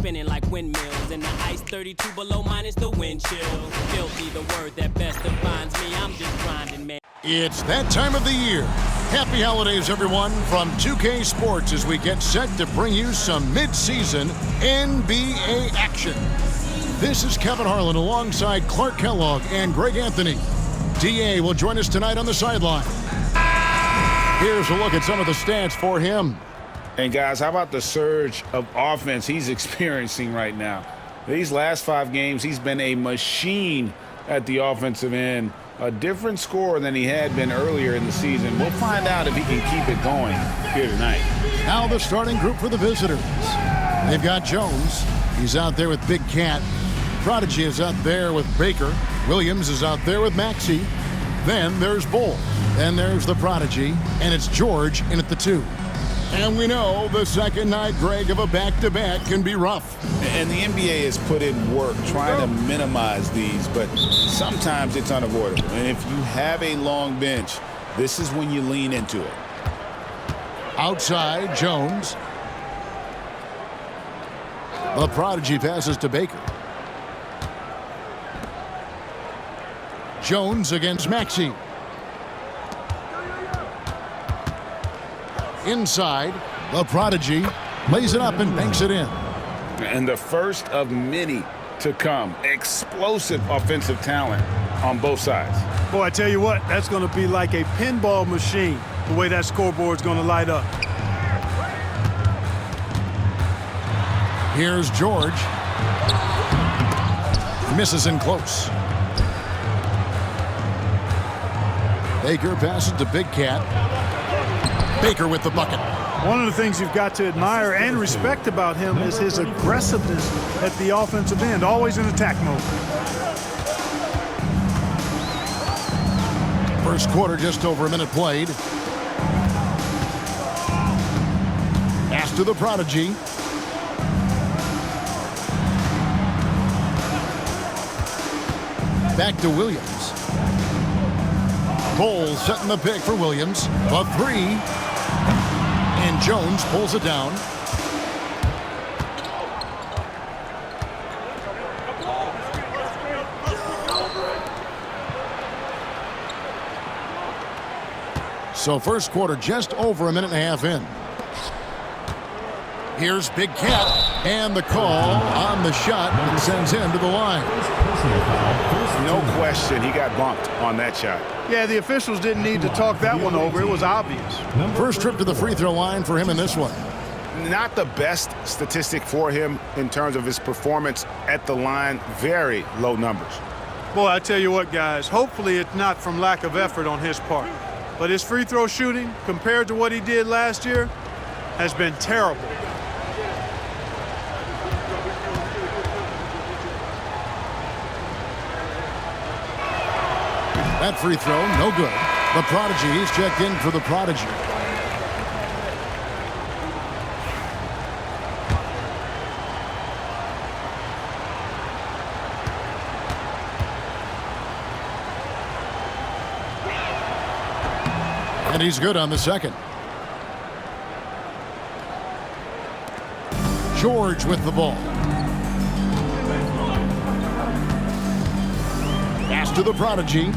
spinning like windmills. And the ice 32 below minus the wind chill. Filthy, the word that best defines me. I'm just grinding, man. It's that time of the year. Happy holidays, everyone, from 2K Sports as we get set to bring you some mid-season NBA action. This is Kevin Harlan alongside Clark Kellogg and Greg Anthony. DA will join us tonight on the sideline. Here's a look at some of the stats for him. And guys, how about the surge of offense he's experiencing right now? These last 5 games, he's been a machine at the offensive end. A different score than he had been earlier in the season. We'll find out if he can keep it going here tonight. Now the starting group for the visitors. They've got Jones. He's out there with Big Cat. Prodigy is out there with Baker. Williams is out there with Maxey. Then there's Bull. Then there's the Prodigy. And it's George in at the 2. And we know the second night, Greg, of a back-to-back can be rough. And the NBA has put in work trying to minimize these, but sometimes it's unavoidable. And if you have a long bench, this is when you lean into it. Outside, Jones. The Prodigy passes to Baker. Jones against Maxey. Inside, the Prodigy lays it up and banks it in. And the first of many to come. Explosive offensive talent on both sides. Boy, I tell you what, that's going to be like a pinball machine, the way that scoreboard's going to light up. Here's George. Misses in close. Baker passes to Big Cat. Baker with the bucket. One of the things you've got to admire and respect about him is his aggressiveness at the offensive end, always in attack mode. First quarter, just over a minute played. Pass to the Prodigy. Back to Williams. Cole setting the pick for Williams. A 3. And Jones pulls it down. So first quarter just over a minute and a half in. Here's Big Cat, and the call on the shot and sends him to the line. No question, he got bumped on that shot. Yeah, the officials didn't need to talk that one over. It was obvious. First trip to the free throw line for him in this one. Not the best statistic for him in terms of his performance at the line. Very low numbers. Boy, I tell you what, guys, hopefully it's not from lack of effort on his part. But his free throw shooting, compared to what he did last year, has been terrible. That free throw, no good. The Prodigy, he's checked in for the Prodigy. And he's good on the second. George with the ball. Pass to the Prodigy.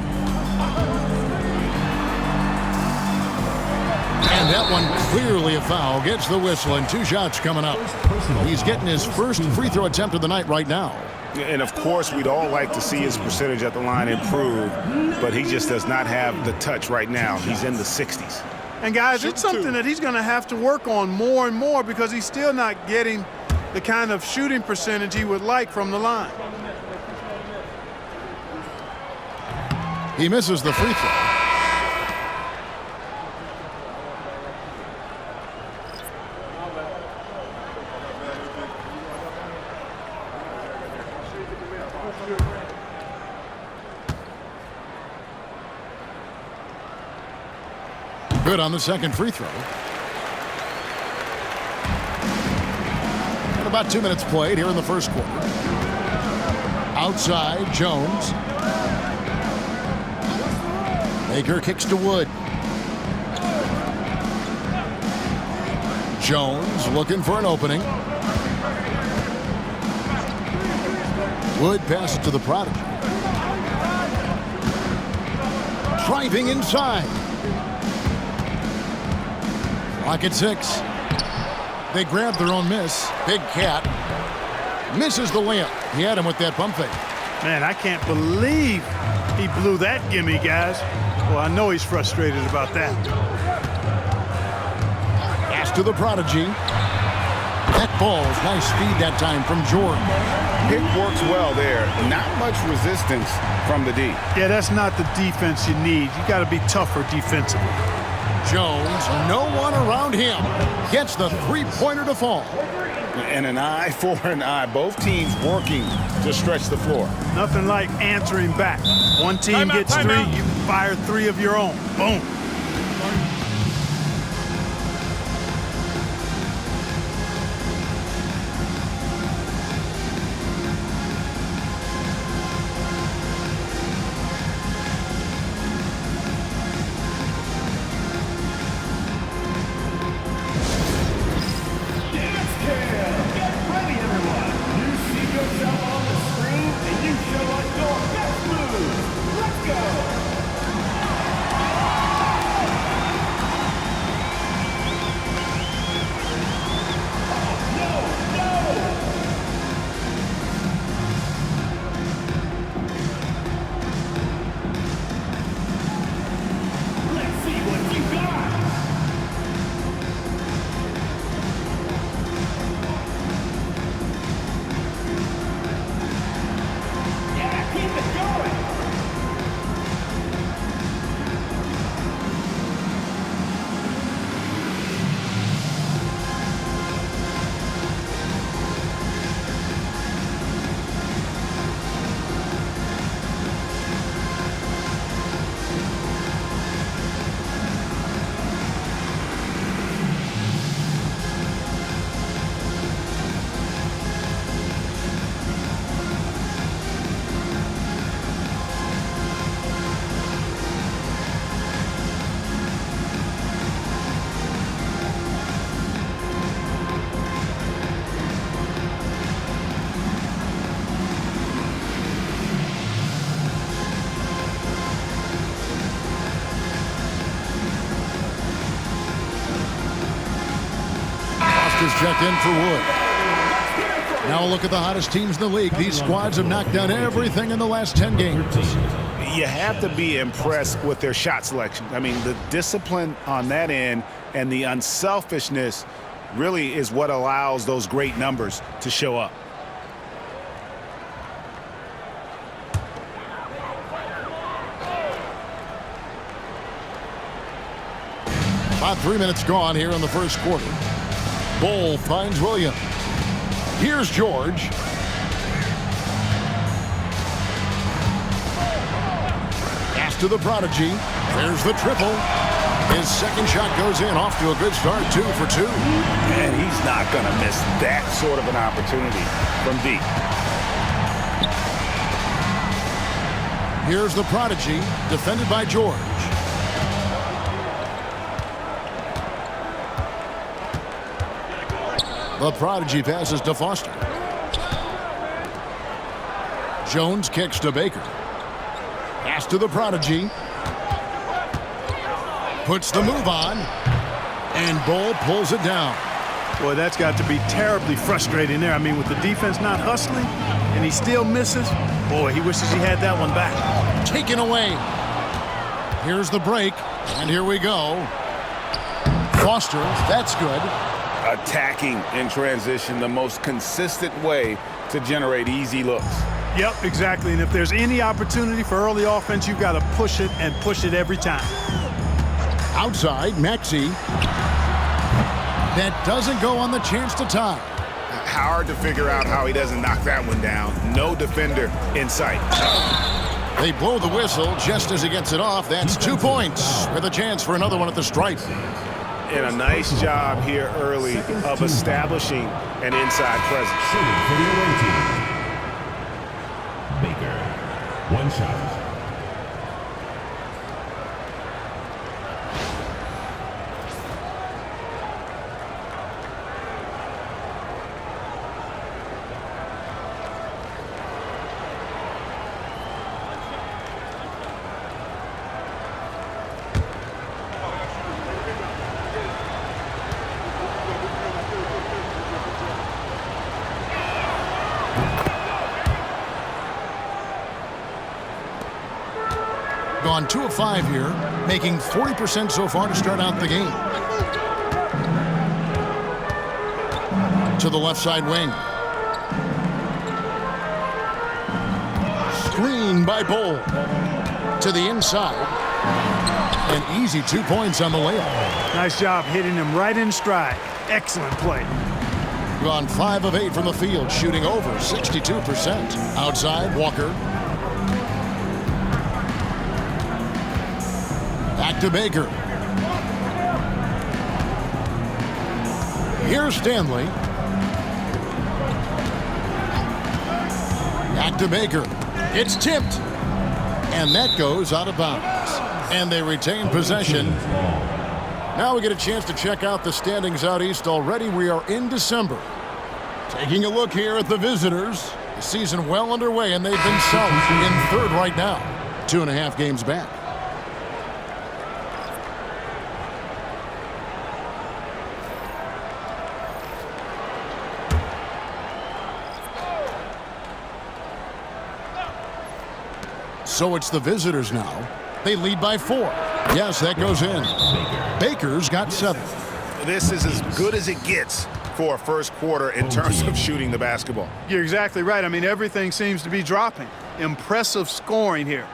And that one clearly a foul. Gets the whistle and 2 shots coming up. He's getting his first free throw attempt of the night right now. And of course, we'd all like to see his percentage at the line improve, but he just does not have the touch right now. He's in the 60s. And guys, it's something that he's going to have to work on more and more because he's still not getting the kind of shooting percentage he would like from the line. He misses the free throw. Good on the second free throw. And about 2 minutes played here in the first quarter. Outside, Jones. Baker kicks to Wood. Jones looking for an opening. Wood passes to the prodigy. Driving inside. Clock at 6. They grab their own miss. Big Cat misses the layup. He had him with that pump fake. Man, I can't believe he blew that gimme, guys. Well, I know he's frustrated about that. Pass to the prodigy. That ball's nice feed that time from Jordan. Pick works well there. Not much resistance from the D. Yeah, that's not the defense you need. You got to be tougher defensively. Jones, no one around him. Gets the three-pointer to fall. And an eye for an eye. Both teams working to stretch the floor. Nothing like answering back. One team gets three, you fire 3 of your own. Boom. Is checked in for Wood. Now a look at the hottest teams in the league. These squads have knocked down everything in the last 10 games. You have to be impressed with their shot selection. I mean, the discipline on that end and the unselfishness really is what allows those great numbers to show up. About 3 minutes gone here in the first quarter. Bull finds Williams. Here's George. Pass to the prodigy. There's the triple. His second shot goes in. Off to a good start. 2 for 2. And he's not going to miss that sort of an opportunity from deep. Here's the prodigy. Defended by George. The prodigy passes to Foster. Jones kicks to Baker. Pass to the prodigy. Puts the move on. And Bull pulls it down. Boy, that's got to be terribly frustrating there. I mean, with the defense not hustling and he still misses, boy, he wishes he had that one back. Taken away. Here's the break. And here we go. Foster, that's good. Attacking in transition, the most consistent way to generate easy looks. Yep, exactly. And if there's any opportunity for early offense, you've got to push it and push it every time. Outside, Maxey. That doesn't go on the chance to tie. Hard to figure out how he doesn't knock that one down. No defender in sight. They blow the whistle just as he gets it off. That's 2 points with a chance for another one at the stripe. And a nice job here early of establishing an inside presence. Shooting for the away team. Baker, 1 shot. Gone 2 of 5 here, making 40% so far to start out the game. To the left side wing. Screen by Bull. To the inside. An easy 2 points on the layup. Nice job hitting him right in stride. Excellent play. Gone 5 of 8 from the field, shooting over 62%. Outside, Walker. Back to Baker. Here's Stanley. Back to Baker. It's tipped. And that goes out of bounds. And they retain possession. Now we get a chance to check out the standings out east. Already we are in December. Taking a look here at the visitors. The season well underway, and they've been solid in third right now. 2.5 games back. So it's the visitors now. They lead by 4. Yes, that goes in. Baker's got 7. This is as good as it gets for a first quarter in terms of shooting the basketball. You're exactly right. I mean, everything seems to be dropping. Impressive scoring here.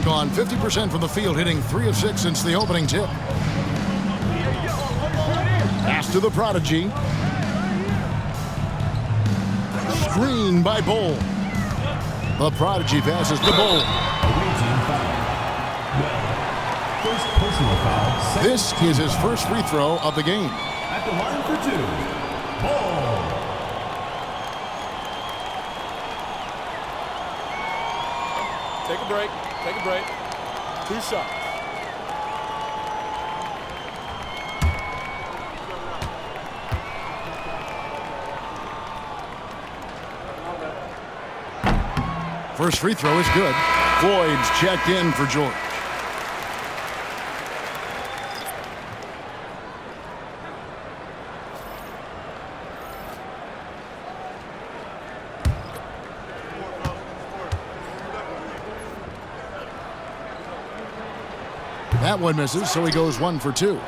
Gone 50% from the field, hitting 3 of 6 since the opening tip. Pass to the prodigy. Screen by Bull. The prodigy passes to Bull. First personal foul. This is his first free throw of the game. At the line for 2. Ball. Take a break. Take a break. 2 shots. First free throw is good. Floyd's checked in for George. That one misses, so he goes 1 for 2.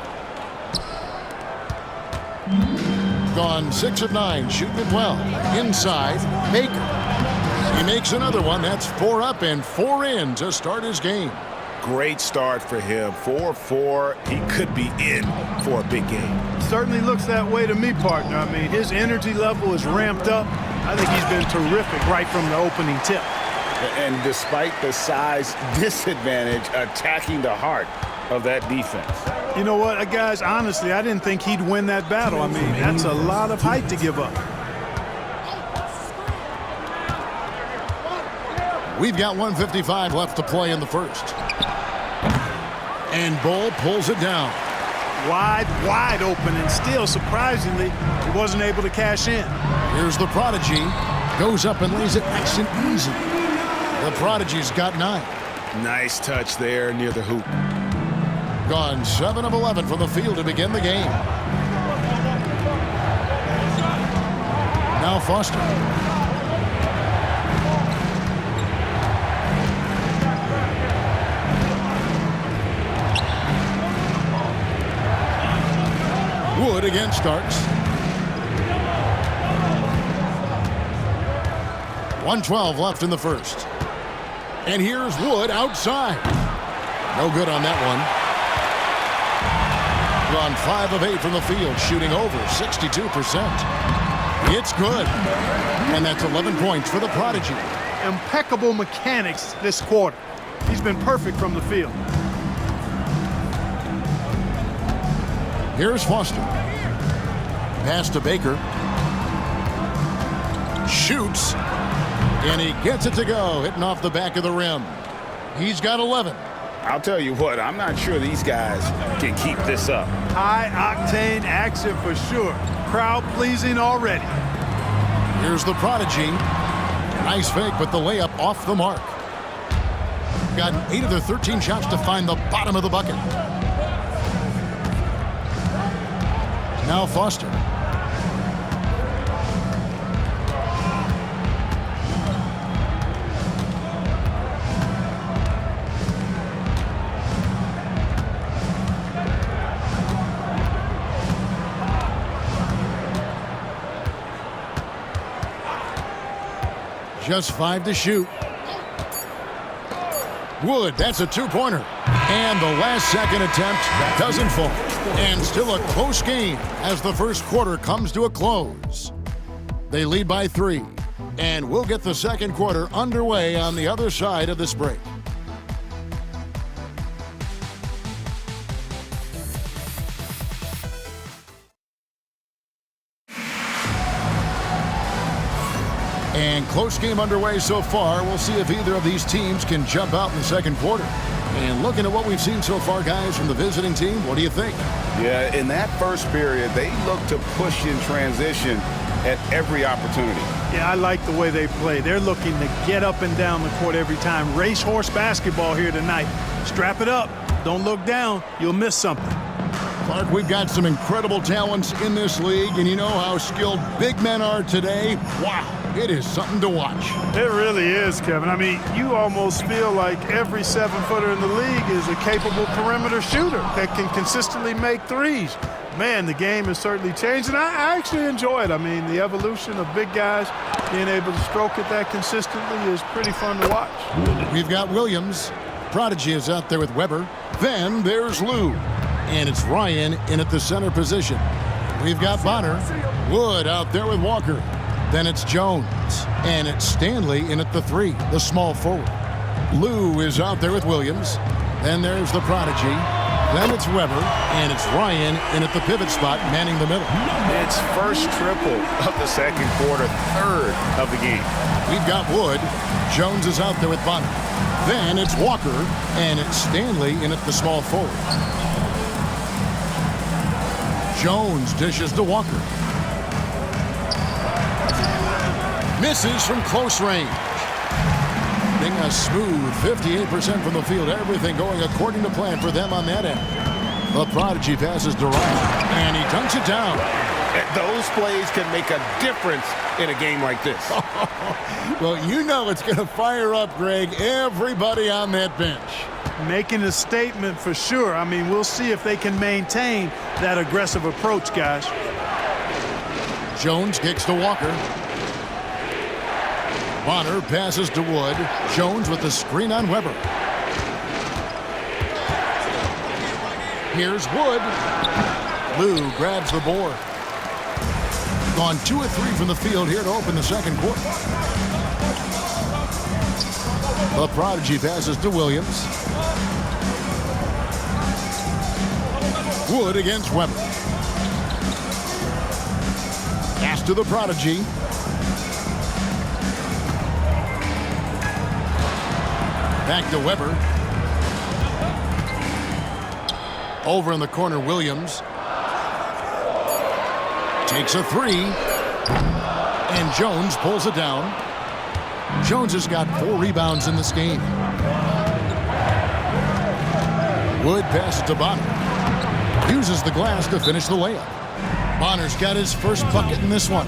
Gone 6 of 9, shooting it well. Inside, Baker. He makes another one. That's 4 up and 4 in to start his game. Great start for him. 4-4. He could be in for a big game. Certainly looks that way to me, partner. I mean, his energy level is ramped up. I think he's been terrific right from the opening tip. And despite the size disadvantage, attacking the heart of that defense. You know what, guys, honestly, I didn't think he'd win that battle. I mean, that's a lot of height to give up. We've got 1:55 left to play in the first. And Bull pulls it down. Wide open, and still, surprisingly, he wasn't able to cash in. Here's the prodigy. Goes up and lays it nice and easy. The prodigy's got 9. Nice touch there near the hoop. Gone 7 of 11 from the field to begin the game. Now Foster. Wood again starts. 1:12 left in the first. And here's Wood outside. No good on that one. Gone 5 of 8 from the field, shooting over 62%. It's good. And that's 11 points for the prodigy. Impeccable mechanics this quarter. He's been perfect from the field. Here's Foster. Pass to Baker. Shoots. And he gets it to go, hitting off the back of the rim. He's got 11. I'll tell you what, I'm not sure these guys can keep this up. High-octane action for sure. Crowd-pleasing already. Here's the prodigy. Nice fake, but the layup off the mark. Got 8 of their 13 shots to find the bottom of the bucket. Now Foster. Just 5 to shoot. Wood, that's a 2-pointer. And the last second attempt doesn't fall. And still a close game as the first quarter comes to a close. They lead by 3. And we'll get the second quarter underway on the other side of this break. And close game underway so far. We'll see if either of these teams can jump out in the second quarter. And looking at what we've seen so far, guys, from the visiting team, what do you think? Yeah, in that first period, they look to push in transition at every opportunity. Yeah, I like the way they play. They're looking to get up and down the court every time. Racehorse basketball here tonight. Strap it up. Don't look down. You'll miss something. Clark, we've got some incredible talents in this league, and you know how skilled big men are today. Wow, it is something to watch. It really is, Kevin. I mean, you almost feel like every 7-footer in the league is a capable perimeter shooter that can consistently make threes. Man, the game has certainly changed, and I actually enjoy it. I mean, the evolution of big guys being able to stroke it that consistently is pretty fun to watch. We've got Williams. Prodigy is out there with Weber. Then there's Lou. And it's Ryan in at the center position. We've got Bonner. Wood out there with Walker. Then it's Jones. And it's Stanley in at the 3, the small forward. Lou is out there with Williams. Then there's the prodigy. Then it's Weber. And it's Ryan in at the pivot spot, manning the middle. It's first triple of the second quarter, third of the game. We've got Wood. Jones is out there with Bonner. Then it's Walker. And it's Stanley in at the small forward. Jones dishes to Walker. Misses from close range. Being a smooth 58% from the field. Everything going according to plan for them on that end. The prodigy passes to Ryan, and he dunks it down. Those plays can make a difference in a game like this. Well, you know it's going to fire up, Greg, everybody on that bench. Making a statement for sure. I mean, we'll see if they can maintain that aggressive approach, guys. Jones kicks to Walker. Bonner passes to Wood. Jones with the screen on Weber. Here's Wood. Lou grabs the board. Gone 2 of 3 from the field here to open the second quarter. The prodigy passes to Williams. Wood against Weber. Pass to the prodigy. Back to Weber. Over in the corner, Williams. Takes a 3. And Jones pulls it down. Jones has got 4 rebounds in this game. Wood passes to Bonner. Uses the glass to finish the layup. Bonner's got his first bucket in this one.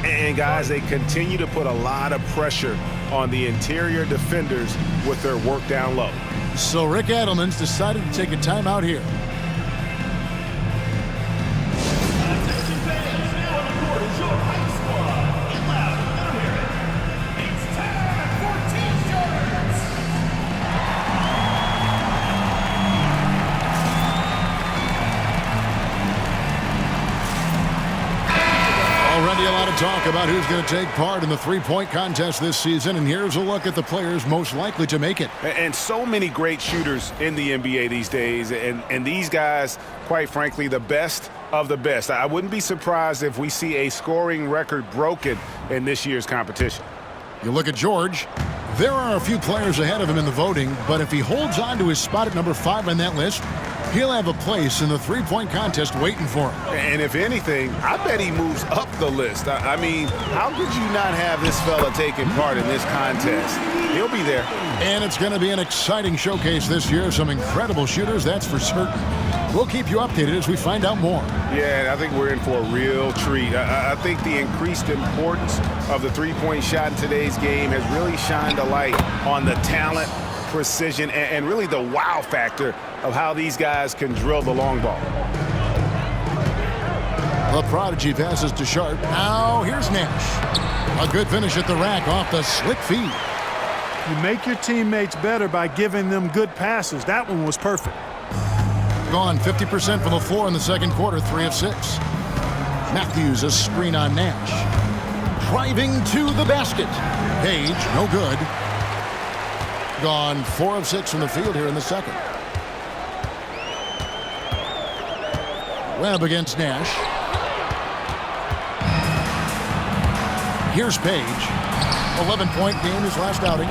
And guys, they continue to put a lot of pressure on the interior defenders with their work down low. So Rick Adelman's decided to take a timeout here. Attention fans, now on the court is your high squad. Get loud and let 'em hear it. It's time for T-shirts. Already a lot of talk about who's going to take part in the three-point contest this season, and here's a look at the players most likely to make it. And so many great shooters in the NBA these days, and these guys, quite frankly, the best of the best. I wouldn't be surprised if we see a scoring record broken in this year's competition. You look at George. There are a few players ahead of him in the voting, but if he holds on to his spot at number 5 on that list, he'll have a place in the three-point contest waiting for him. And if anything, I bet he moves up the list. I mean, how could you not have this fella taking part in this contest? He'll be there. And it's going to be an exciting showcase this year. Some incredible shooters, that's for certain. We'll keep you updated as we find out more. Yeah, I think we're in for a real treat. I think the increased importance of the three-point shot in today's game has really shined a light on the talent, precision, and really the wow factor of how these guys can drill the long ball. The prodigy passes to Sharp. Now here's Nash. A good finish at the rack off the slick feed. You make your teammates better by giving them good passes. That one was perfect. Gone 50% from the floor in the second quarter, 3 of 6. Matthews a screen on Nash. Driving to the basket. Page, no good. Gone 4 of 6 from the field here in the second. Webb against Nash. Here's Page. 11-point game his last outing.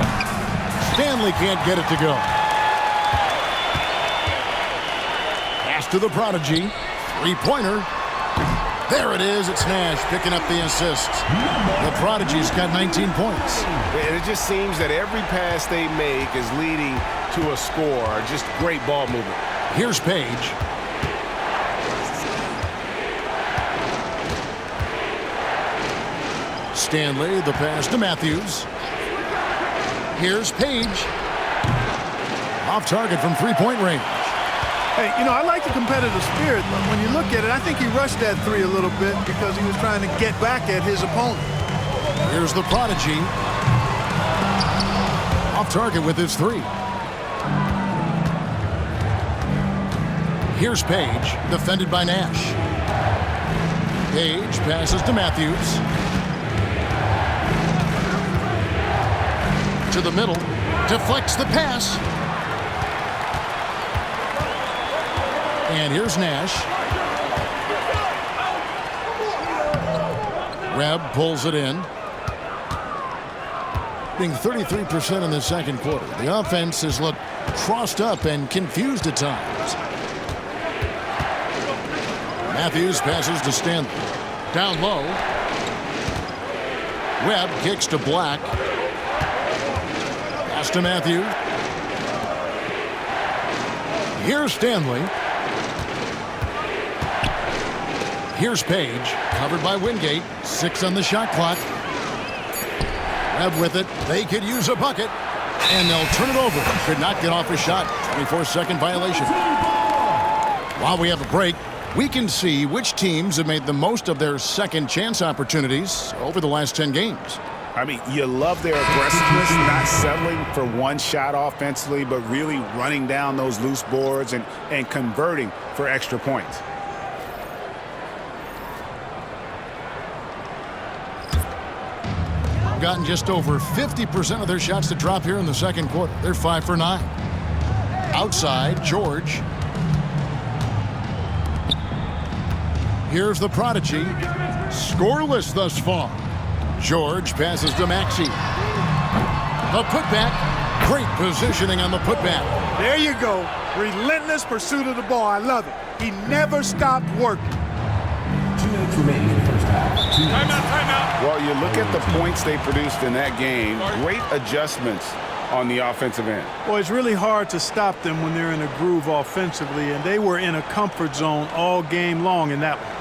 Stanley can't get it to go. Pass to the prodigy. Three-pointer. There it is. It's Nash picking up the assist. The prodigy's got 19 points. And it just seems that every pass they make is leading to a score. Just great ball movement. Here's Page. Stanley, the pass to Matthews. Here's Page. Off target from three-point range. Hey, you know, I like the competitive spirit, but when you look at it, I think he rushed that three a little bit because he was trying to get back at his opponent. Here's the prodigy. Off target with his three. Here's Page, defended by Nash. Page passes to Matthews. To the middle, deflects the pass. And here's Nash. Webb pulls it in. Being 33% in the second quarter. The offense has looked crossed up and confused at times. Matthews passes to Stanley. Down low. Webb kicks to Black. Pass to Matthews. Here's Stanley. Here's Page, covered by Wingate. 6 on the shot clock. Webb with it. They could use a bucket. And they'll turn it over. Could not get off a shot. 24-second violation. While we have a break, we can see which teams have made the most of their second chance opportunities over the last 10 games. I mean, you love their aggressiveness, not settling for one shot offensively, but really running down those loose boards and converting for extra points. Gotten just over 50% of their shots to drop here in the second quarter. They're 5 for 9. Outside, George. Here's the prodigy. Scoreless thus far. George passes to Maxey. The putback. Great positioning on the putback. There you go. Relentless pursuit of the ball. I love it. He never stopped working. 2 minutes remaining in the first half. Timeout. Well, you look at the points they produced in that game. Great adjustments on the offensive end. Well, it's really hard to stop them when they're in a groove offensively, and they were in a comfort zone all game long in that one.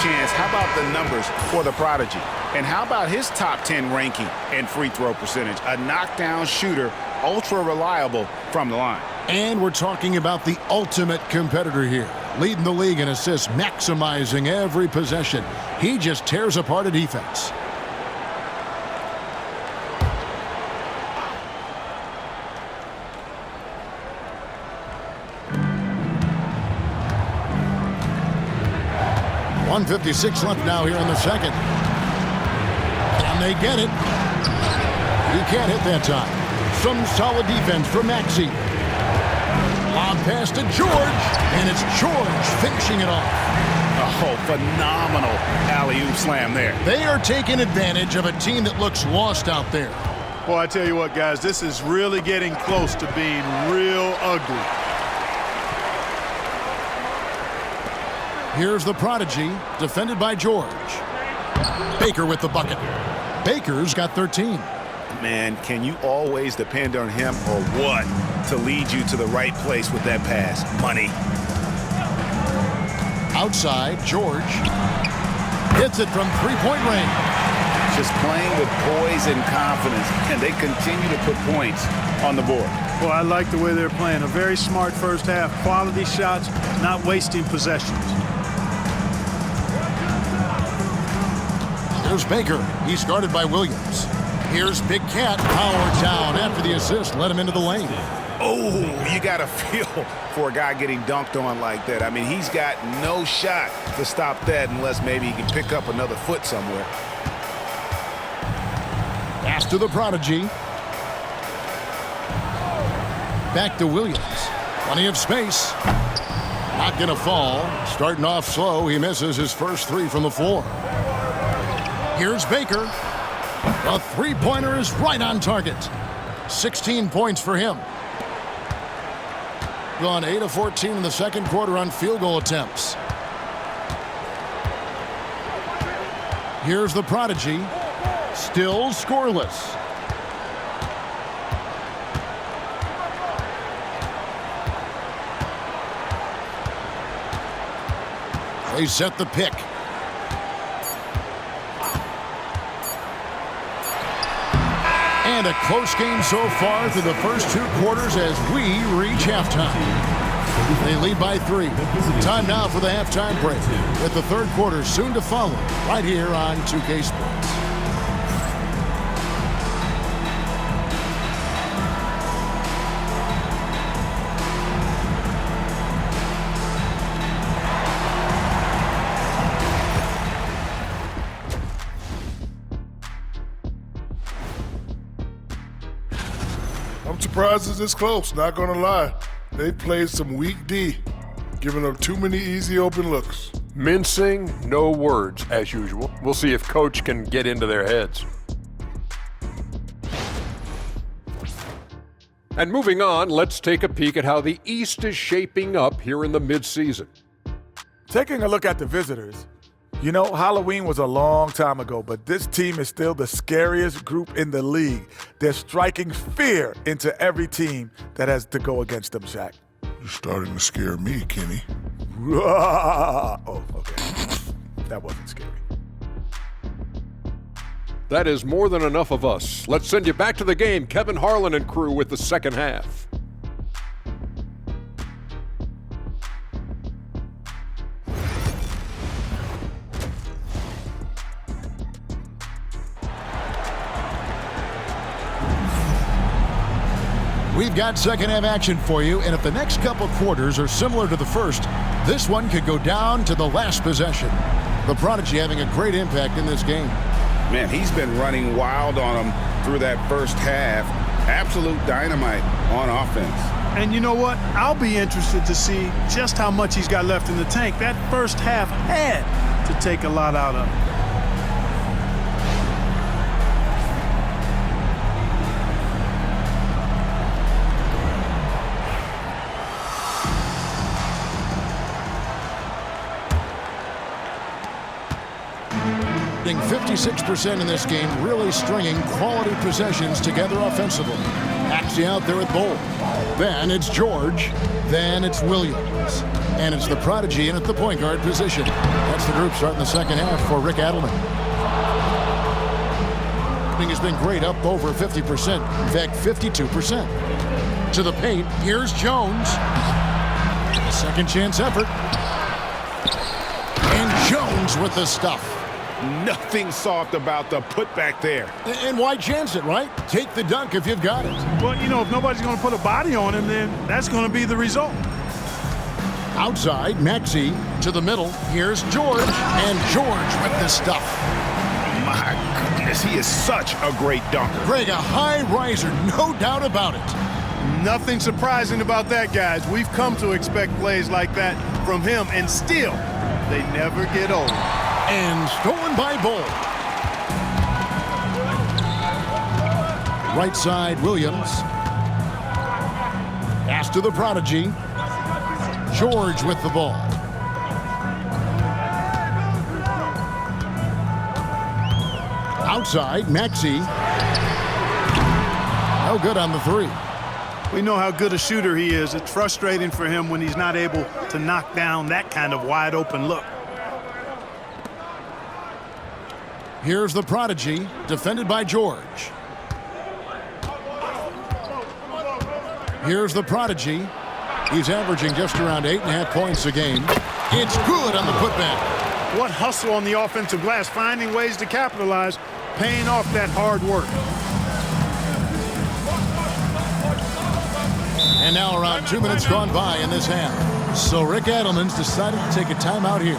Chance, how about the numbers for the prodigy? And how about his top 10 ranking and free throw percentage? A knockdown shooter, ultra reliable from the line. And we're talking about the ultimate competitor here. Leading the league in assists, maximizing every possession. He just tears apart a defense. .156 left now here in the second. And they get it. He can't hit that time. Some solid defense from Maxey. Long pass to George. And it's George finishing it off. Oh, phenomenal alley-oop slam there. They are taking advantage of a team that looks lost out there. Well, I tell you what, guys, this is really getting close to being real ugly. Here's the prodigy, defended by George. Baker with the bucket. Baker's got 13. Man, can you always depend on him or what to lead you to the right place with that pass? Money. Outside, George hits it from three-point range. Just playing with poise and confidence, and they continue to put points on the board. Well, I like the way they're playing. A very smart first half. Quality shots, not wasting possessions. Here's Baker. He's guarded by Williams. Here's Big Cat. Power down after the assist. Let him into the lane. Oh, you got to feel for a guy getting dunked on like that. I mean, he's got no shot to stop that unless maybe he can pick up another foot somewhere. Pass to the prodigy. Back to Williams. Plenty of space. Not going to fall. Starting off slow. He misses his first three from the floor. Here's Baker. The three-pointer is right on target. 16 points for him. Gone 8 of 14 in the second quarter on field goal attempts. Here's the prodigy. Still scoreless. They set the pick. And a close game so far through the first two quarters as we reach halftime. They lead by 3. Time now for the halftime break, with the third quarter soon to follow right here on 2K Sports. I'm surprised it's this close, not gonna lie. They played some weak D, giving up too many easy open looks. Mincing, no words, as usual. We'll see if Coach can get into their heads. And moving on, let's take a peek at how the East is shaping up here in the midseason. Taking a look at the visitors, you know, Halloween was a long time ago, but this team is still the scariest group in the league. They're striking fear into every team that has to go against them, Shaq. You're starting to scare me, Kenny. Oh, okay. That wasn't scary. That is more than enough of us. Let's send you back to the game. Kevin Harlan and crew with the second half. We've got second half action for you, and if the next couple quarters are similar to the first, this one could go down to the last possession. The Prodigy having a great impact in this game. Man, he's been running wild on them through that first half. Absolute dynamite on offense. And you know what? I'll be interested to see just how much he's got left in the tank. That first half had to take a lot out of him. Shooting 56% in this game, really stringing quality possessions together offensively. Axie out there at Bowl. Then it's George. Then it's Williams. And it's the Prodigy in at the point guard position. That's the group starting the second half for Rick Adelman. Shooting has been great, up over 50%. In fact, 52%. To the paint, here's Jones. A second chance effort. And Jones with the stuff. Nothing soft about the putback there. And why chance it, right? Take the dunk if you've got it. Well, you know, if nobody's going to put a body on him, then that's going to be the result. Outside, Maxey to the middle. Here's George. And George with the stuff. My goodness, he is such a great dunker. Greg, a high riser, no doubt about it. Nothing surprising about that, guys. We've come to expect plays like that from him, and still, they never get old. And stolen by Bull. Right side, Williams. Pass to the Prodigy. George with the ball. Outside, Maxey. No good on the three. We know how good a shooter he is. It's frustrating for him when he's not able to knock down that kind of wide open look. Here's the Prodigy, defended by George. Here's the Prodigy. He's averaging just around 8.5 points a game. It's good on the putback. What hustle on the offensive glass, finding ways to capitalize, paying off that hard work. And now around 2 minutes gone by in this half. So Rick Adelman's decided to take a timeout here.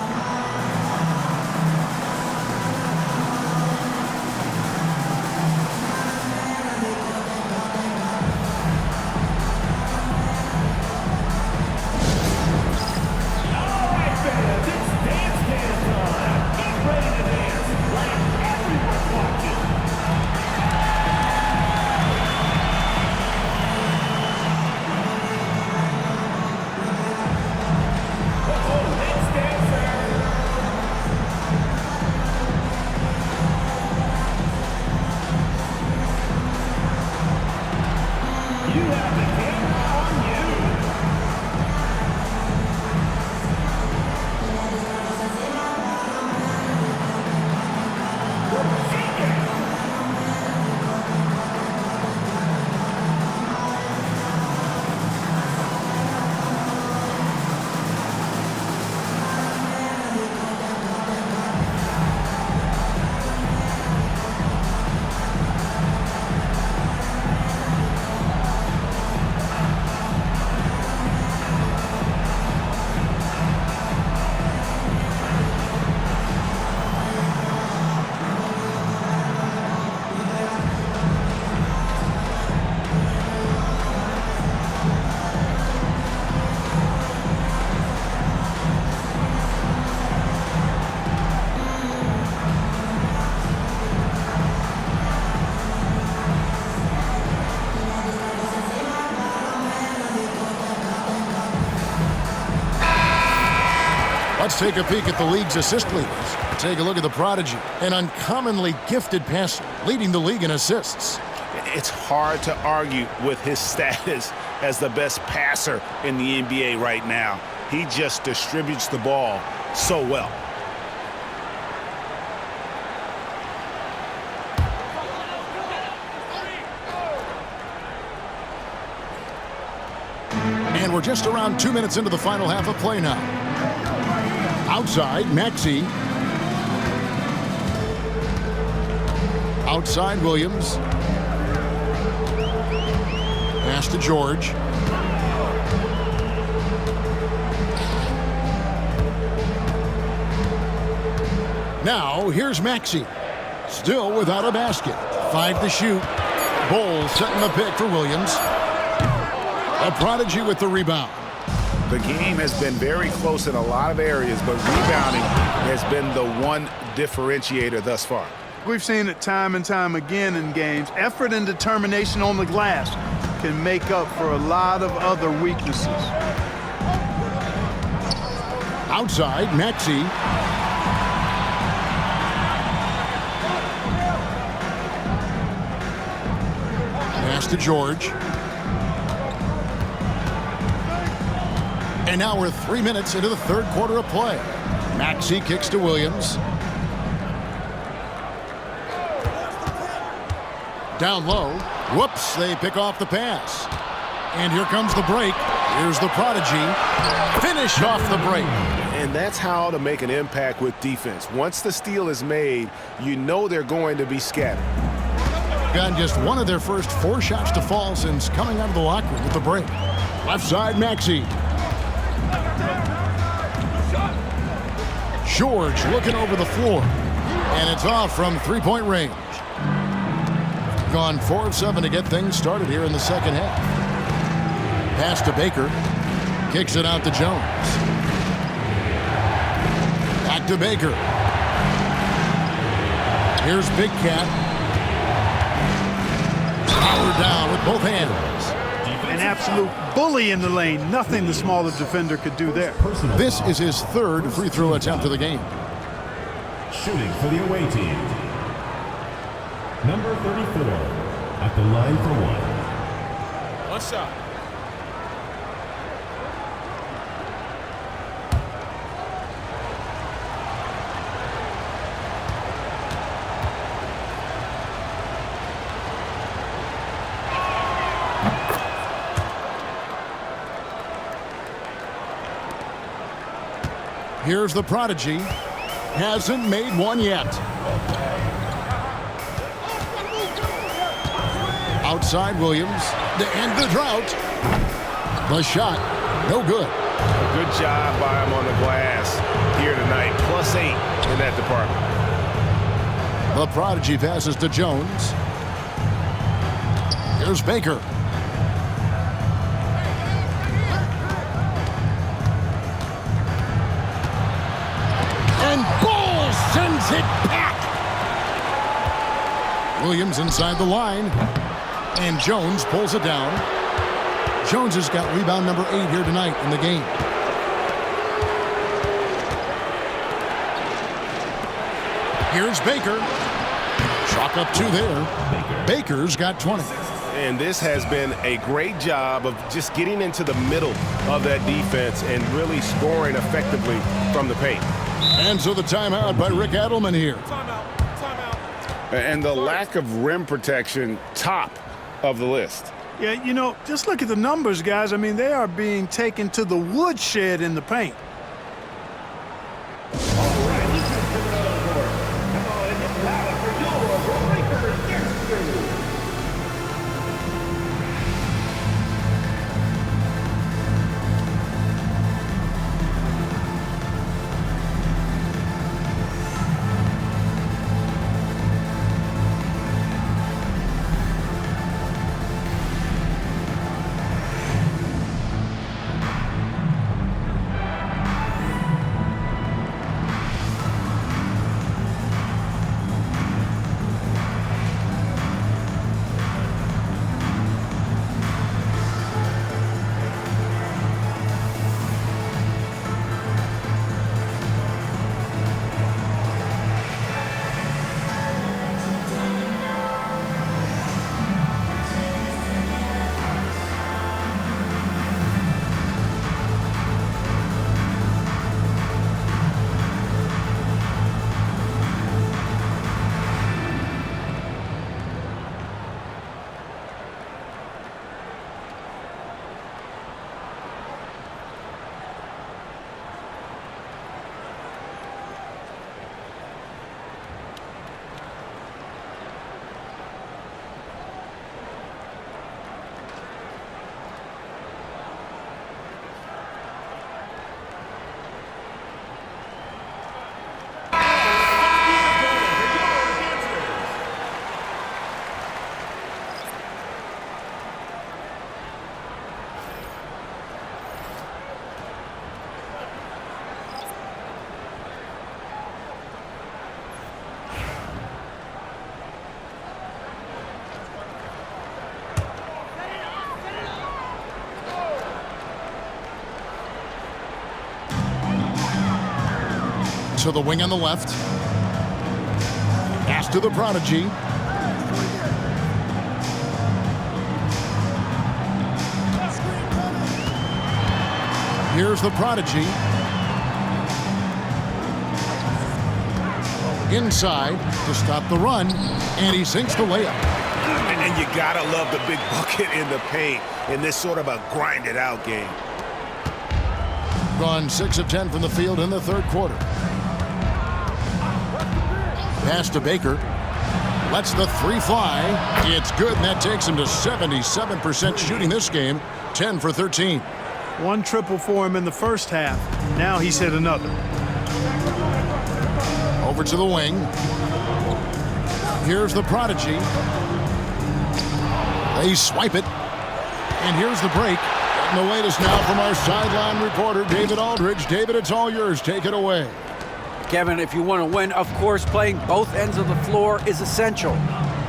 Let's take a peek at the league's assist leaders. Take a look at the Prodigy, an uncommonly gifted passer, leading the league in assists. It's hard to argue with his status as the best passer in the NBA right now. He just distributes the ball so well. And we're just around 2 minutes into the final half of play now. Outside, Maxey. Outside, Williams. Pass to George. Now, here's Maxey. Still without a basket. 5 to shoot. Bowles setting the pick for Williams. A prodigy with the rebound. The game has been very close in a lot of areas, but rebounding has been the one differentiator thus far. We've seen it time and time again in games. Effort and determination on the glass can make up for a lot of other weaknesses. Outside, Maxey. Pass to George. And now we're 3 minutes into the third quarter of play. Maxey kicks to Williams. Down low. Whoops, they pick off the pass. And here comes the break. Here's the prodigy. Finish off the break. And that's how to make an impact with defense. Once the steal is made, you know they're going to be scattered. Gotten just one of their first 4 shots to fall since coming out of the locker room with the break. Left side, Maxey. George looking over the floor. And it's off from three-point range. Gone 4 of 7 to get things started here in the second half. Pass to Baker. Kicks it out to Jones. Back to Baker. Here's Big Cat. Powered down with both hands. An absolute bully in the lane. Nothing the smaller defender could do there. This is his 3rd free throw attempt of the game. Shooting for the away team. Number 34 at the line for 1. One shot. Here's the prodigy. Hasn't made one yet. Outside Williams to end the drought. The shot, no good. A good job by him on the glass here tonight. +8 in that department. The prodigy passes to Jones. Here's Baker. And Bowles sends it back. Williams inside the line. And Jones pulls it down. Jones has got rebound number 8 here tonight in the game. Here's Baker. Chalk up 2 there. Baker's got 20. And this has been a great job of just getting into the middle of that defense and really scoring effectively from the paint. And so the timeout by Rick Adelman here. Timeout. And the lack of rim protection, top of the list. Yeah, you know, just look at the numbers, guys. I mean, they are being taken to the woodshed in the paint. To the wing on the left. Pass to the prodigy. Here's the prodigy. Inside to stop the run, and he sinks the layup. And you gotta love the big bucket in the paint in this sort of a grind-it-out game. Gone 6 of 10 from the field in the third quarter. Pass to Baker. Lets the three fly. It's good, and that takes him to 77% shooting this game. 10 for 13. One triple for him in the first half. Now he's hit another. Over to the wing. Here's the prodigy. They swipe it. And here's the break. And the latest now from our sideline reporter, David Aldridge. David, it's all yours. Take it away. Kevin, if you want to win, of course, playing both ends of the floor is essential.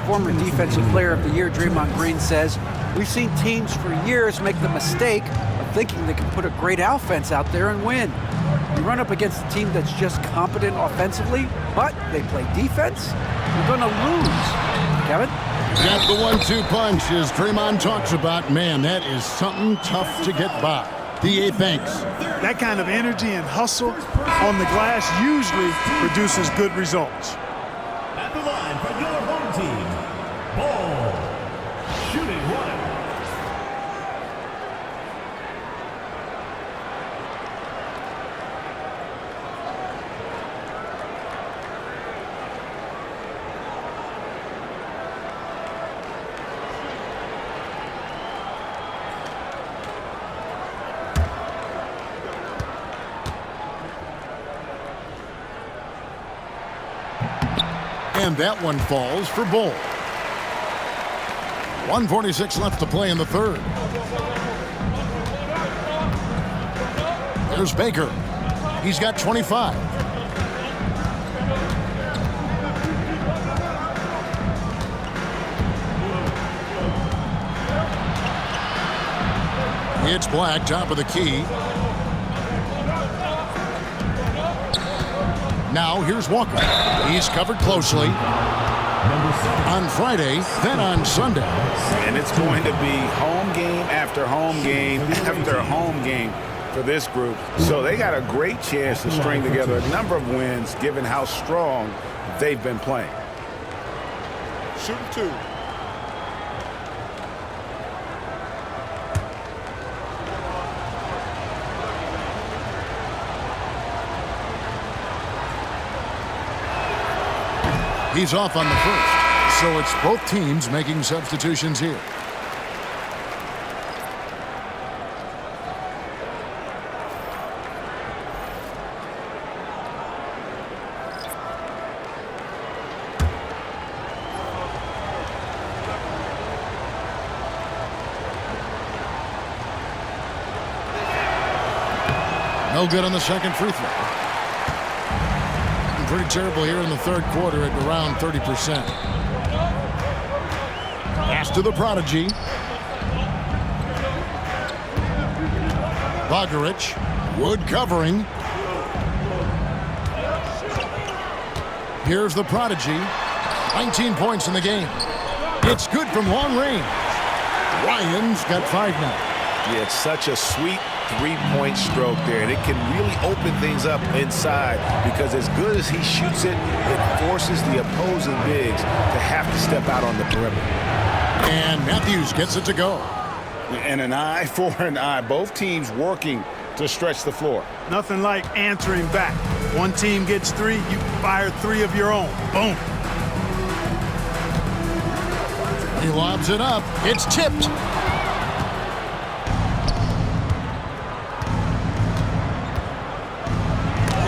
Former Defensive Player of the Year Draymond Green says, we've seen teams for years make the mistake of thinking they can put a great offense out there and win. You run up against a team that's just competent offensively, but they play defense, you're going to lose. Kevin? Got the 1-2 punch, as Draymond talks about. Man, that is something tough to get by. D.A. thanks. That kind of energy and hustle on the glass usually produces good results. At the line for your home team, Ball. Shooting one. And that one falls for Bull. 1:46 left to play in the third. There's Baker. He's got 25. It's Black, top of the key. Now here's Walker. He's covered closely. On Friday, then on Sunday. And it's going to be home game after home game after home game for this group. So they got a great chance to string together a number of wins given how strong they've been playing. Shooting two. He's off on the first, so it's both teams making substitutions here. No good on the second free throw. Pretty terrible here in the third quarter at around 30%. Pass to the prodigy. Bogdarich. Wood covering. Here's the prodigy. 19 points in the game. It's good from long range. Ryan's got 5 now. Yeah, it's such a sweet three-point stroke there, and it can really open things up inside because as good as he shoots it, it forces the opposing bigs to have to step out on the perimeter. And Matthews gets it to go. And an eye for an eye. Both teams working to stretch the floor. Nothing like answering back. One team gets 3, you fire 3 of your own. Boom. He lobs it up. It's tipped.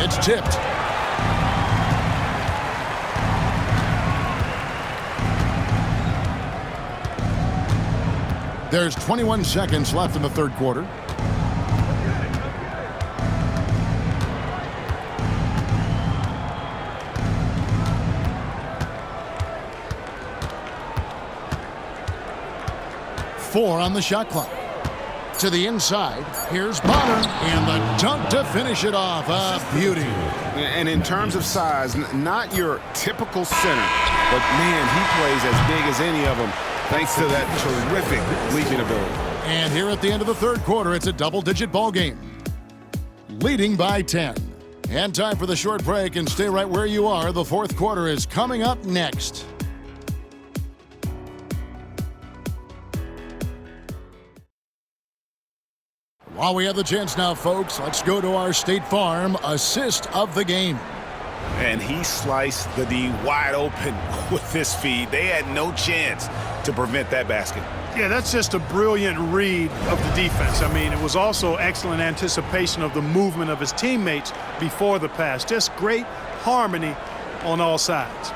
It's tipped. There's 21 seconds left in the third quarter. Four on the shot clock. To the inside. Here's Bonner. And the dunk to finish it off. A beauty. And in terms of size, not your typical center, but man, he plays as big as any of them thanks to that terrific leaping ability. And here at the end of the third quarter, it's a double-digit ball game. Leading by 10. And time for the short break, and stay right where you are. The fourth quarter is coming up next. While we have the chance now, folks, let's go to our State Farm assist of the game. And he sliced the D wide open with this feed. They had no chance to prevent that basket. Yeah, that's just a brilliant read of the defense. I mean, it was also excellent anticipation of the movement of his teammates before the pass. Just great harmony on all sides.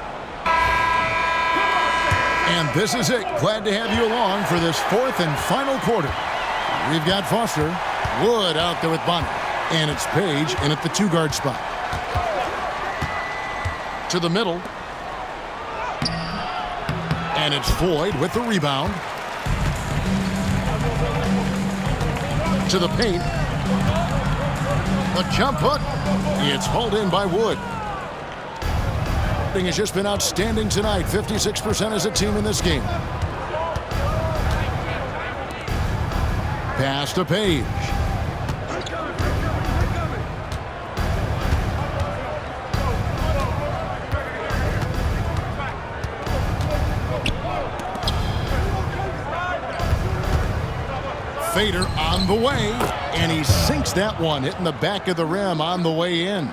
And this is it. Glad to have you along for this fourth and final quarter. We've got Foster, Wood out there with Bonner, and it's Page in at the two-guard spot. To the middle. And it's Floyd with the rebound. To the paint. The jump hook. It's hauled in by Wood. Has just been outstanding tonight. 56% as a team in this game. Pass to Page. Fader on the way, and he sinks that one, hitting the back of the rim on the way in.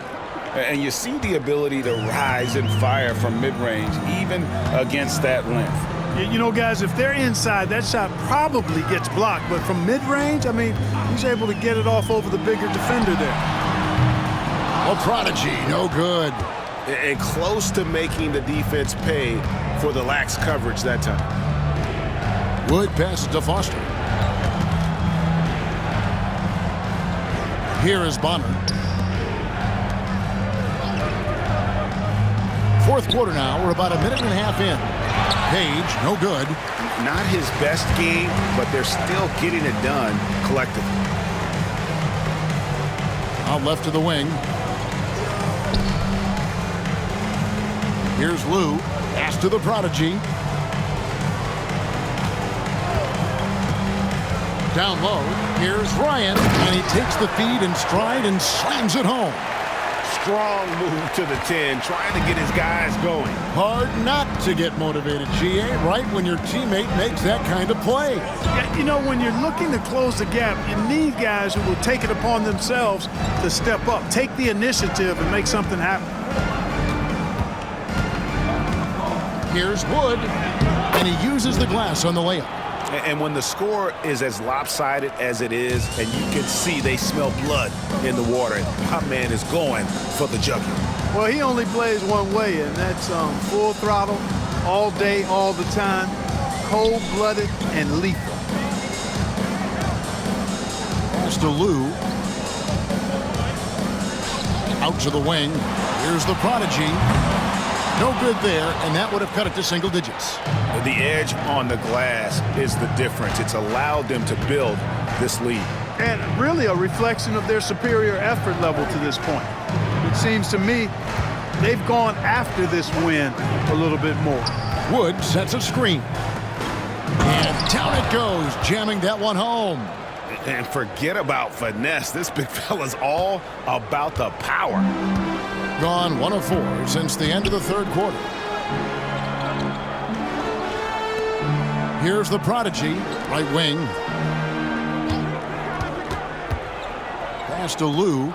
And you see the ability to rise and fire from mid-range, even against that length. You know, guys, if they're inside, that shot probably gets blocked. But from mid-range, I mean, he's able to get it off over the bigger defender there. A prodigy, no good. And close to making the defense pay for the lax coverage that time. Wood passes to Foster. Here is Bonner. Fourth quarter now. We're about a minute and a half in. Page, no good. Not his best game, but they're still getting it done collectively. Out left to the wing. Here's Lou. Pass to the prodigy. Down low. Here's Ryan. And he takes the feed in stride and slams it home. Strong move to the 10, trying to get his guys going. Hard not to get motivated, GA, right when your teammate makes that kind of play. Yeah, you know, when you're looking to close the gap, you need guys who will take it upon themselves to step up, take the initiative, and make something happen. Here's Wood, and he uses the glass on the layup. And when the score is as lopsided as it is, and you can see they smell blood in the water, my man is going for the jugular. Well, he only plays one way, and that's full throttle, all day, all the time, cold-blooded and lethal. Pass to Lou. Out to the wing. Here's the prodigy. No good there, and that would have cut it to single digits. The edge on the glass is the difference. It's allowed them to build this lead. And really a reflection of their superior effort level to this point. It seems to me they've gone after this win a little bit more. Wood sets a screen. And down it goes, jamming that one home. And forget about finesse. This big fella's all about the power. Gone 1 of 4 since the end of the third quarter. Here's the prodigy, right wing. Pass to Lou.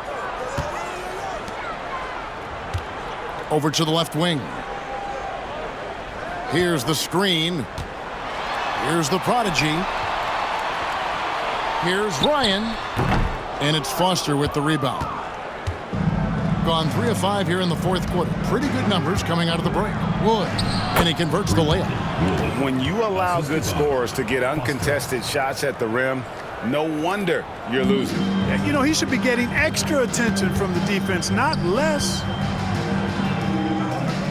Over to the left wing. Here's the screen. Here's the prodigy. Here's Ryan. And it's Foster with the rebound. Gone 3 of 5 here in the fourth quarter. Pretty good numbers coming out of the break. Wood. And he converts the layup. When you allow good scorers to get uncontested shots at the rim, no wonder you're losing. You know, he should be getting extra attention from the defense, not less.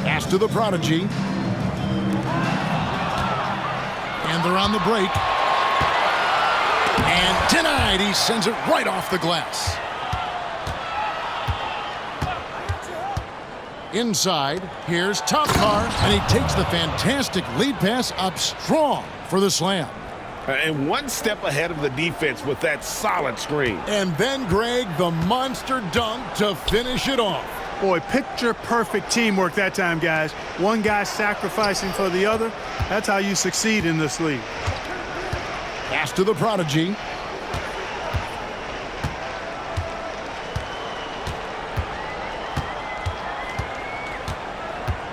Pass to the prodigy. And they're on the break. And Denied. He sends it right off the glass. Inside, here's Topcar, and he takes the fantastic lead pass up strong for the slam. And one step ahead of the defense with that solid screen. And then, Greg, the monster dunk to finish it off. Boy, picture-perfect teamwork that time, guys. One guy sacrificing for the other. That's how you succeed in this league. Pass to the prodigy.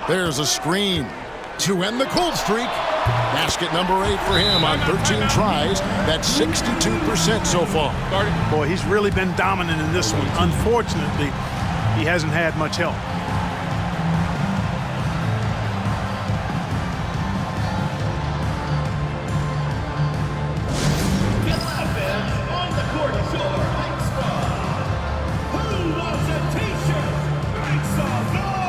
There's a screen to end the cold streak. Basket number 8 for him on 13 tries. That's 62% so far. Boy, he's really been dominant in this one. Unfortunately, he hasn't had much help. Get offense on the court is your Hacksaw. Who wants a t-shirt? Hacksaw noise!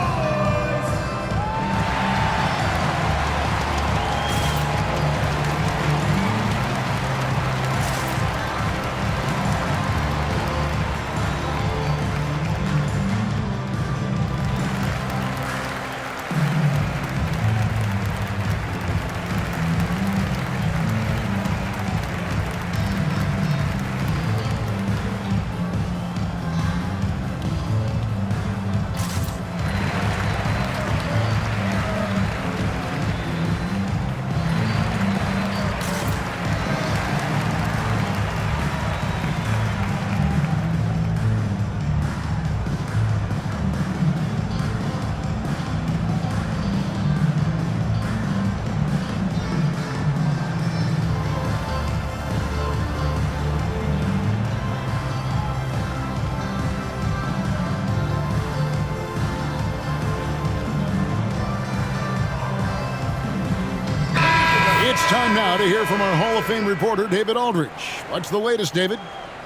It's time now to hear from our Hall of Fame reporter, David Aldridge. What's the latest, David?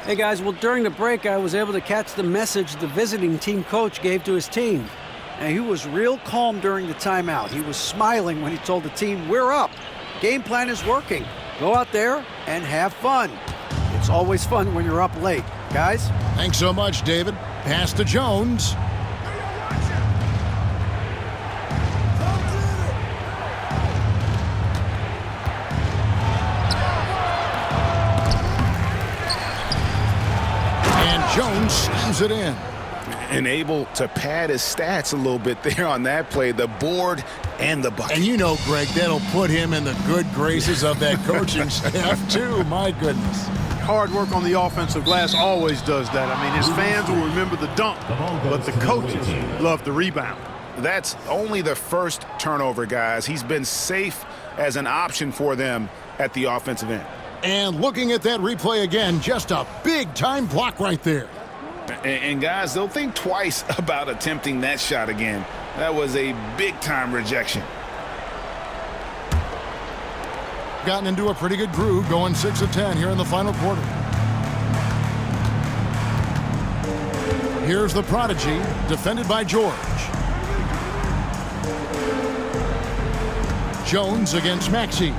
Hey, guys, well, during the break, I was able to catch the message the visiting team coach gave to his team. And he was real calm during the timeout. He was smiling when he told the team, "We're up. Game plan is working. Go out there and have fun." It's always fun when you're up late. Guys? Thanks so much, David. Pass to Jones. Jones slams it in. And able to pad his stats a little bit there on that play, the board and the bucket. And you know, Greg, that'll put him in the good graces of that coaching staff, too. My goodness. Hard work on the offensive glass always does that. I mean, his fans will remember the dunk, but the coaches love the rebound. That's only the first turnover, guys. He's been safe as an option for them at the offensive end. And looking at that replay again, just a big-time block right there. And guys, they'll think twice about attempting that shot again. That was a big-time rejection. Gotten into a pretty good groove, going 6 of 10 here in the final quarter. Here's the prodigy, defended by George. Jones against Maxey.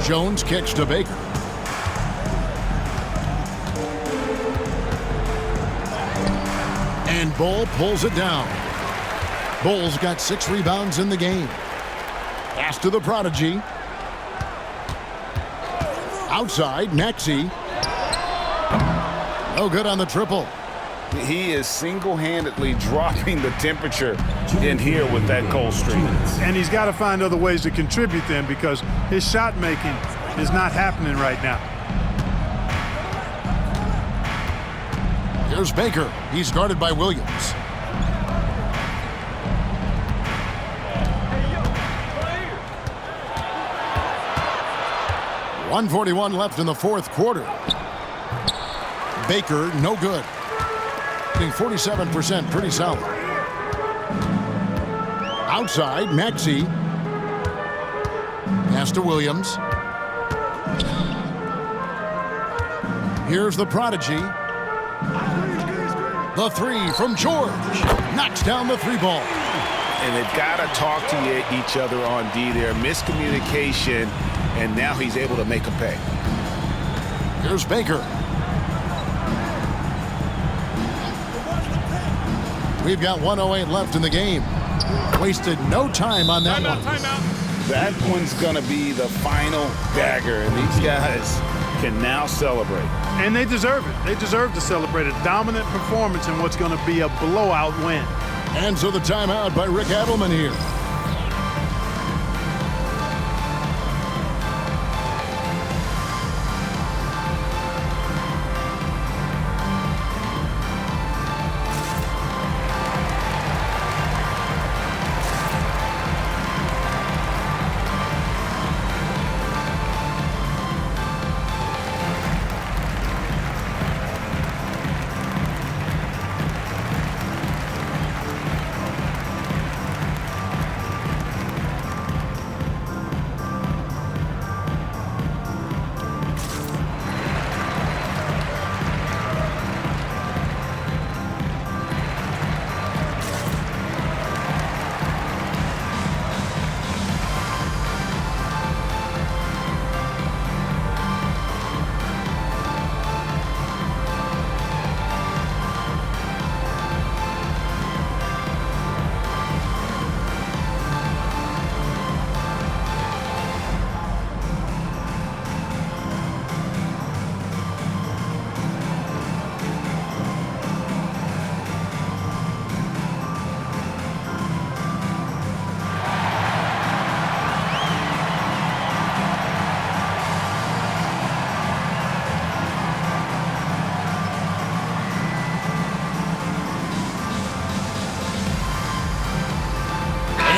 Jones kicks to Baker. And Bull pulls it down. Bull's got 6 rebounds in the game. Pass to the prodigy. Outside, Maxey. No good on the triple. He is single-handedly dropping the temperature in here with that cold streak. And he's got to find other ways to contribute then, because his shot making is not happening right now. Here's Baker. He's guarded by Williams. .141 left in the fourth quarter. Baker, no good. 47%, pretty solid. Outside, Maxey. Pass to Williams. Here's the prodigy. The 3 from George. Knocks down the 3-ball. And they've got to talk to each other on D there. Miscommunication, and now he's able to make a pay. Here's Baker. We've got 1:08 left in the game. Wasted no time on that one. That one's going to be the final dagger, and these guys can now celebrate. And they deserve it. They deserve to celebrate a dominant performance in what's going to be a blowout win. And so the timeout by Rick Adelman here.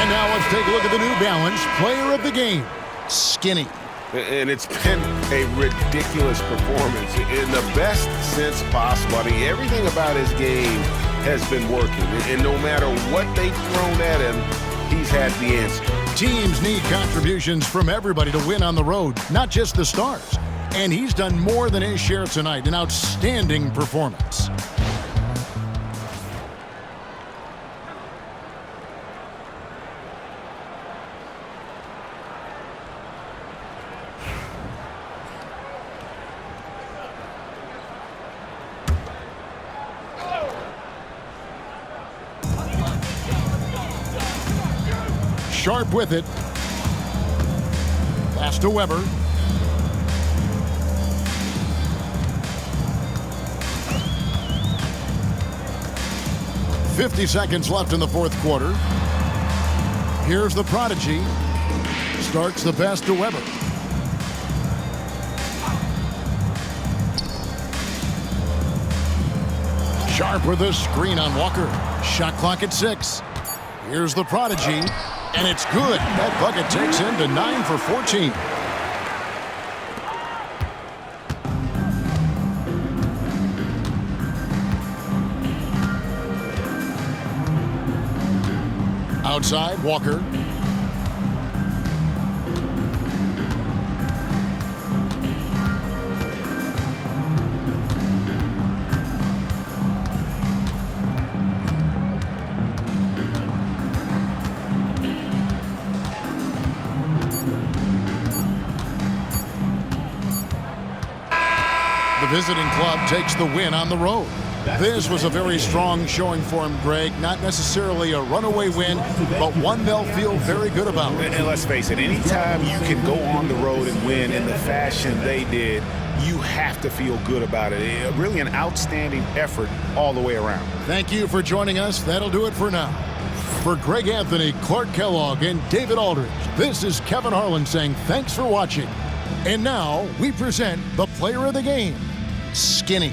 And now let's take a look at the New Balance player of the game, Skinny. And it's been a ridiculous performance in the best sense possible. I mean, everything about his game has been working. And no matter what they've thrown at him, he's had the answer. Teams need contributions from everybody to win on the road, not just the stars. And he's done more than his share tonight, an outstanding performance. Sharp with it. Pass to Weber. .50 seconds left in the fourth quarter. Here's the prodigy. Starts the pass to Weber. Sharp with a screen on Walker. Shot clock at 6. Here's the prodigy. And it's good. That bucket takes him to 9 for 14. Outside, Walker. The visiting club takes the win on the road. This was a very strong showing for him, Greg. Not necessarily a runaway win, but one they'll feel very good about. And let's face it, anytime you can go on the road and win in the fashion they did, you have to feel good about it. Really an outstanding effort all the way around. Thank you for joining us. That'll do it for now. For Greg Anthony, Clark Kellogg, and David Aldridge, this is Kevin Harlan saying thanks for watching. And now we present the player of the game, Skinny.